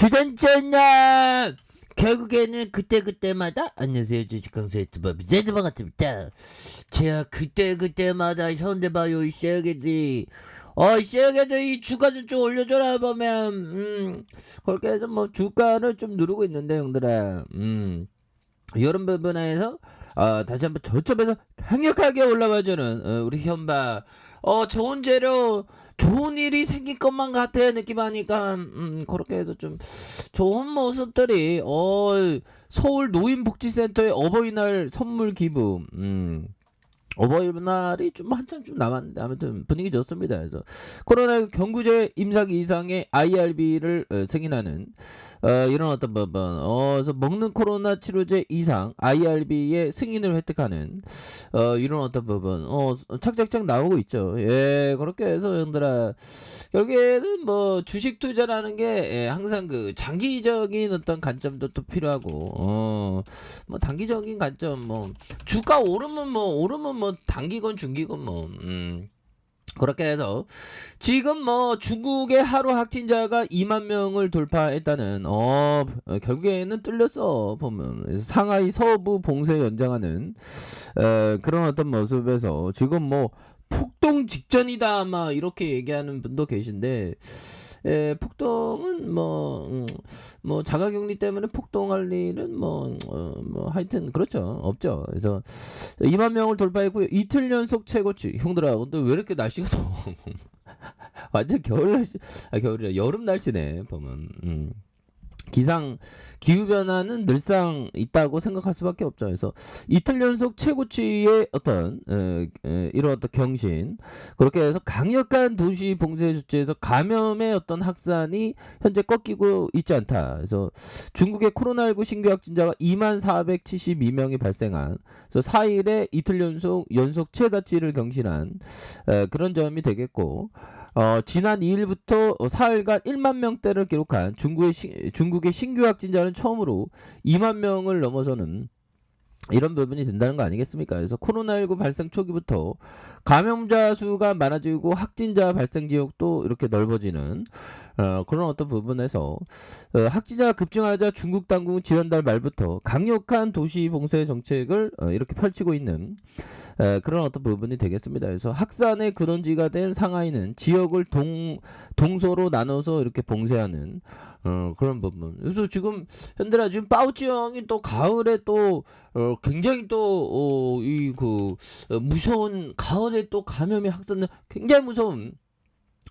주단전나 결국에는 그때그때마다 안녕하세요 주식강사 유튜버 미제드 반갑습니다. 제가 그때그때마다 현대바이오 쉐어게들이 쉐어게들이 주가를 좀 올려줘라 보면 그렇게 해서 뭐 주가를 좀 누르고 있는데 형들아 이런 부분에서 다시 한번 저점에서 강력하게 올라가주는 우리 현바 좋은 재료 좋은 일이 생긴 것만 같아 느낌하니까 그렇게 해서 좀 좋은 모습들이 서울 노인복지센터의 어버이날 선물 기부 어버이날이 좀 한참 좀 남았는데 아무튼 분위기 좋습니다. 그래서 코로나 경구제 임상 이상의 IRB를 승인하는 이런 어떤 부분 그래서 먹는 코로나 치료제 이상 IRB의 승인을 획득하는 이런 어떤 부분 착착착 나오고 있죠. 예, 그렇게 해서 형들아 결국에는 뭐 주식 투자라는 게 항상 그 장기적인 어떤 관점도 또 필요하고 뭐 단기적인 관점 뭐 주가 오르면 뭐 단기건 중기건 뭐 그렇게 해서 지금 뭐 중국의 하루 확진자가 2만 명을 돌파했다는 결국에는 뚫렸어 보면 상하이 서부 봉쇄 연장하는 그런 어떤 모습에서 지금 뭐 폭동 직전이다 막 이렇게 얘기하는 분도 계신데 폭동은 뭐 자가격리 때문에 폭동할 일은 뭐 하여튼 그렇죠 없죠. 그래서 2만 명을 돌파했고요. 이틀 연속 최고치. 형들아 근데 왜 이렇게 날씨가 더워? 완전 겨울 날씨 겨울이라 여름 날씨네 보면 기후 변화는 늘상 있다고 생각할 수밖에 없죠. 그래서 이틀 연속 최고치의 어떤 이런 어떤 경신 그렇게 해서 강력한 도시 봉쇄 조치에서 감염의 어떤 확산이 현재 꺾이고 있지 않다. 그래서 중국의 코로나19 신규 확진자가 2472명이 발생한 그래서 4일에 이틀 연속 최다치를 경신한 그런 점이 되겠고 지난 2일부터 4일간 1만 명대를 기록한 중국의 신규 확진자는 처음으로 2만 명을 넘어서는 이런 부분이 된다는 거 아니겠습니까? 그래서 코로나19 발생 초기부터 감염자 수가 많아지고 확진자 발생 지역도 이렇게 넓어지는 그런 어떤 부분에서 확진자가 급증하자 중국 당국은 지난달 말부터 강력한 도시 봉쇄 정책을 이렇게 펼치고 있는 그런 어떤 부분이 되겠습니다. 그래서 확산의 근원지가 된 상하이는 지역을 동서로 나눠서 이렇게 봉쇄하는 그런 부분. 그래서 지금 현대라 지금 파우치 형이 또 가을에 또 굉장히 또 무서운 가을에 또 감염이 확산된 굉장히 무서운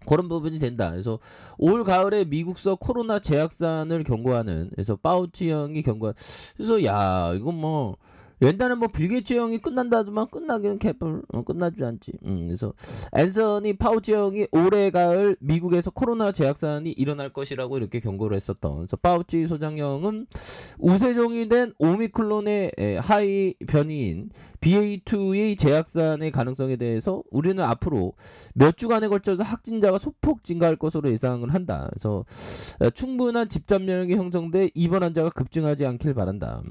그런 부분이 된다. 그래서 올 가을에 미국서 코로나 재확산을 경고하는 그래서 파우치 형이 경고한 그래서 야 이건 뭐 옛날에 뭐 빌 게이츠 형이 끝난다더만 끝나기는 개뿔 끝나지 않지. 그래서 앤서니 파우치 형이 올해 가을 미국에서 코로나 재확산이 일어날 것이라고 이렇게 경고를 했었던. 그래서 파우치 소장형은 우세종이 된 오미클론의 하이 변이인 BA2의 재확산의 가능성에 대해서 우리는 앞으로 몇 주간에 걸쳐서 확진자가 소폭 증가할 것으로 예상을 한다. 그래서 충분한 집단 면역이 형성돼 입원 환자가 급증하지 않길 바란다.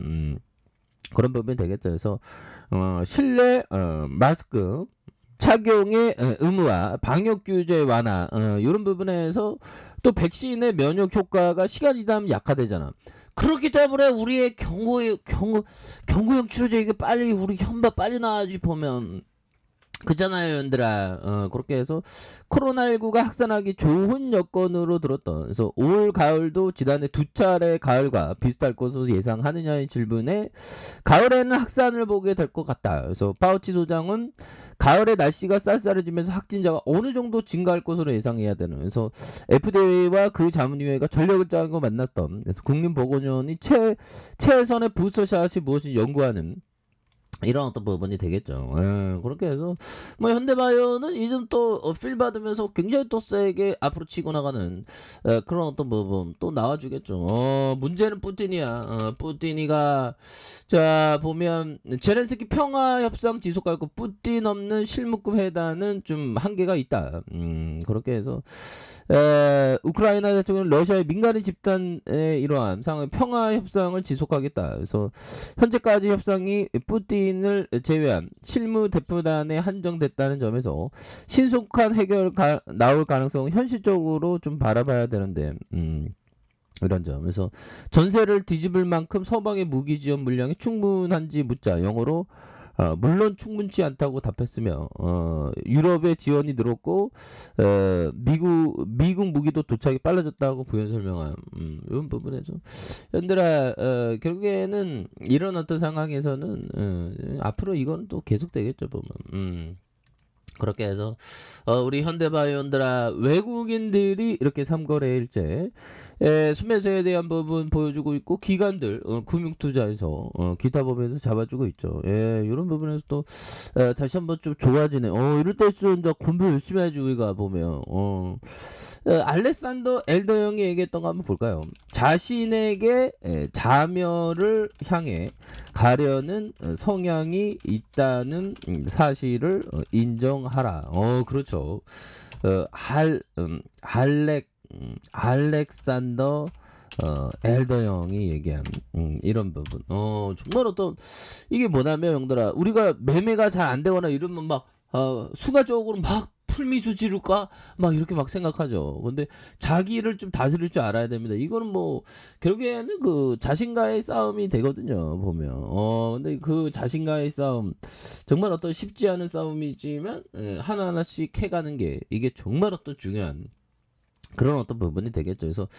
그런 부분이 되겠죠. 그래서 실내 마스크 착용의 의무화, 방역 규제 완화 이런 부분에서 또 백신의 면역 효과가 시간이 지나면 약화되잖아. 그렇기 때문에 우리의 경구용 치료제 이게 빨리 우리 현바 빨리 나와야지 보면 그잖아요, 연들아. 그렇게 해서 코로나19가 확산하기 좋은 여건으로 들었던. 그래서 올 가을도 지난해 두 차례 가을과 비슷할 것으로 예상하느냐의 질문에 가을에는 확산을 보게 될 것 같다. 그래서 파우치 소장은 가을에 날씨가 쌀쌀해지면서 확진자가 어느 정도 증가할 것으로 예상해야 되는. 그래서 FDA와 그 자문위원회가 전력을 짜고 만났던. 그래서 국민보건위원회 최선의 부스터샷이 무엇인지 연구하는. 이런 어떤 부분이 되겠죠. 그렇게 해서 뭐 현대바이오는 이즘 또 필 받으면서 굉장히 또 세게 앞으로 치고 나가는 그런 어떤 부분 또 나와주겠죠. 문제는 푸틴이야. 푸틴이가 자 보면 제렌스키 평화 협상 지속하고 푸틴 없는 실무급 회담은 좀 한계가 있다. 그렇게 해서 우크라이나 대통령 러시아의 민간인 집단의 이러한 상황 평화 협상을 지속하겠다. 그래서 현재까지 협상이 푸틴을 제외한 실무 대표단에 한정됐다는 점에서 신속한 해결 나올 가능성은 현실적으로 좀 바라봐야 되는데 이런 점. 그래서 전세를 뒤집을 만큼 서방의 무기 지원 물량이 충분한지 묻자 영어로 물론 충분치 않다고 답했으며 유럽의 지원이 늘었고 미국 무기도 도착이 빨라졌다고 부연 설명함. 이런 부분에서 현들아 결국에는 이런 어떤 상황에서는 앞으로 이건 또 계속되겠죠 보면. 그렇게 해서 우리 현대바이오들아 외국인들이 이렇게 3거래일제 수매수에 대한 부분 보여주고 있고 기관들 금융투자에서 기타 법에서 잡아주고 있죠. 이런 부분에서 또 다시 한번 좀 좋아지네. 이럴 때일수록 이제 공부 열심히 해야지 우리가 보면. 알렉산더 엘더 형이 얘기했던 거 한번 볼까요? 자신에게 자멸을 향해 가려는 성향이 있다는 사실을 인정하라. 그렇죠. 알렉산더 엘더 형이 얘기한 이런 부분. 정말 어떤 이게 뭐냐면 형들아 우리가 매매가 잘 안 되거나 이러면 막 순간적으로 막 풀미수 지를까 막 이렇게 막 생각하죠. 근데 자기를 좀 다스릴 줄 알아야 됩니다. 이거는 뭐 결국에는 그 자신과의 싸움이 되거든요. 보면 근데 그 자신과의 싸움 정말 어떤 쉽지 않은 싸움이지만 하나하나씩 해가는 게 이게 정말 어떤 중요한 그런 어떤 부분이 되겠죠. 그래서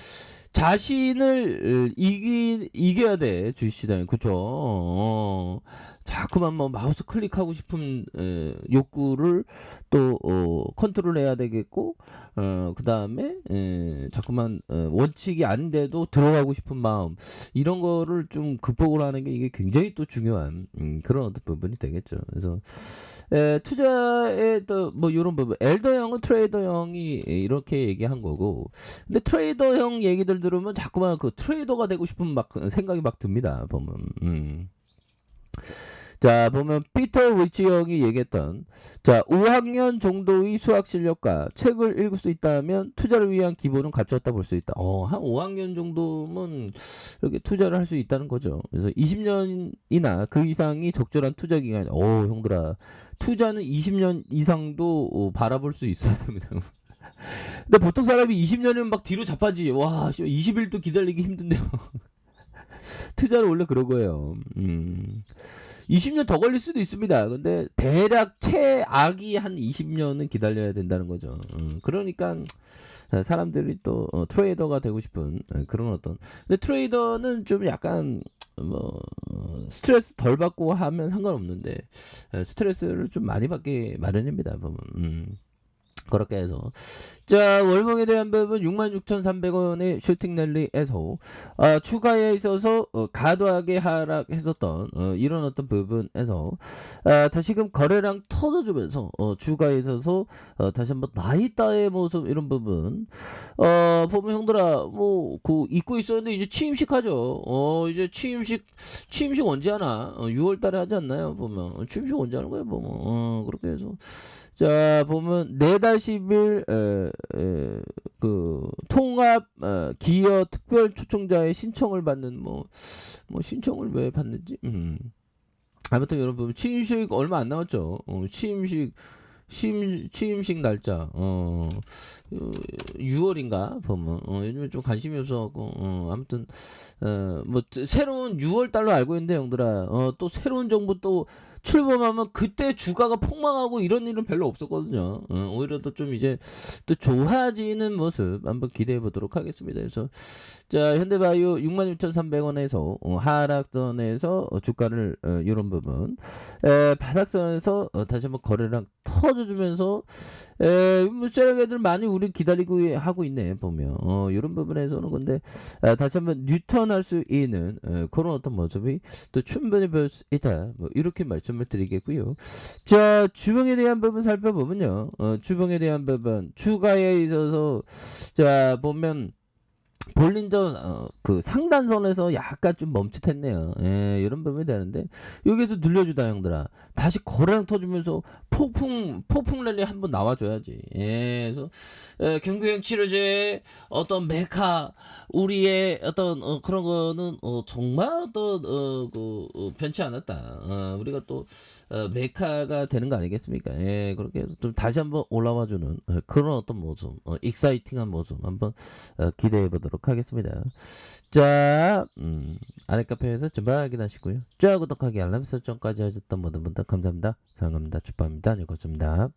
자신을 이겨야 돼 주시장 그쵸. 자꾸만 뭐 마우스 클릭하고 싶은 욕구를 또 컨트롤해야 되겠고 그 다음에 자꾸만 원칙이 아닌데도 들어가고 싶은 마음 이런 거를 좀 극복을 하는 게 이게 굉장히 또 중요한 그런 어떤 부분이 되겠죠. 그래서 투자에 또 뭐 이런 부분 엘더 형은 트레이더 형이 이렇게 얘기한 거고 근데 트레이더 형 얘기들 들으면 자꾸만 그 트레이더가 되고 싶은 막 생각이 막 듭니다 보면. 자 보면 피터 위치 형이 얘기했던 자 5학년 정도의 수학 실력과 책을 읽을 수 있다면 투자를 위한 기본은 갖추었다 볼 수 있다. 한 5학년 정도면 이렇게 투자를 할 수 있다는 거죠. 그래서 20년이나 그 이상이 적절한 투자 기간. 형들아 투자는 20년 이상도 바라볼 수 있어야 됩니다. 근데 보통 사람이 20년이면 막 뒤로 자빠지. 와 20일도 기다리기 힘든데요. 투자는 원래 그런 거예요. 20년 더 걸릴 수도 있습니다. 근데 대략 최악이 한 20년은 기다려야 된다는 거죠. 그러니까 사람들이 또 트레이더가 되고 싶은 그런 어떤 근데 트레이더는 좀 약간 뭐 스트레스 덜 받고 하면 상관없는데 스트레스를 좀 많이 받게 마련입니다. 보면. 그렇게 해서 자 월봉에 대한 부분 66,300원의 슈팅 랠리에서 추가에 있어서 과도하게 하락했었던 이런 어떤 부분에서 다시금 거래량 터져주면서 추가에 있어서 다시 한번 나이따의 모습 이런 부분 보면 형들아 뭐 그 잊고 있었는데 이제 취임식 하죠. 이제 취임식 언제 하나 6월달에 하지 않나요? 보면 취임식 언제 하는 거예요? 보면 그렇게 해서 자 보면 4달 10일 그 통합 기여 특별 초청자의 신청을 받는 뭐 신청을 왜 받는지 아무튼 여러분 취임식 얼마 안 남았죠. 취임식 날짜 6월인가 보면 요즘에 좀 관심이 없어갖고 아무튼 뭐 새로운 6월 달로 알고 있는데 형들아 또 새로운 정부 또 출범하면 그때 주가가 폭망하고 이런 일은 별로 없었거든요. 오히려 또 좀 이제 또 좋아지는 모습 한번 기대해 보도록 하겠습니다. 그래서 자 현대바이오 66,300원에서 하락선에서 주가를 이런 부분 바닥선에서 다시 한번 거래량 터져주면서 뭐 세력애들 많이 우리 기다리고 하고 있네 보면 이런 부분에서는 근데 다시 한번 뉴턴할 수 있는 그런 어떤 모습이 또 충분히 볼 수 있다 뭐 이렇게 말씀을 드리겠고요. 자 주봉에 대한 부분 살펴보면요 주봉에 대한 부분 추가에 있어서 자 보면 볼린저 그 상단선에서 약간 좀 멈칫했네요. 이런 부분이 되는데 여기서 늘려주다 형들아 다시 거래량 터주면서 폭풍 랠리 한번 나와줘야지. 그래서 경구형 치료제 어떤 메카 우리의 어떤 그런 거는 정말 어떤 변치 않았다. 우리가 또 메카가 되는 거 아니겠습니까? 예. 그렇게 해서 좀 다시 한번 올라와 주는 그런 어떤 모습, 익사이팅한 모습 한번 기대해 보도록 하겠습니다. 자, 아랫카페에서 주말 확인하시고요. 자, 구독하기 알람 설정까지 하셨던 모든 분들 감사합니다. 사랑합니다. 축복합니다. 안녕히 계십니다.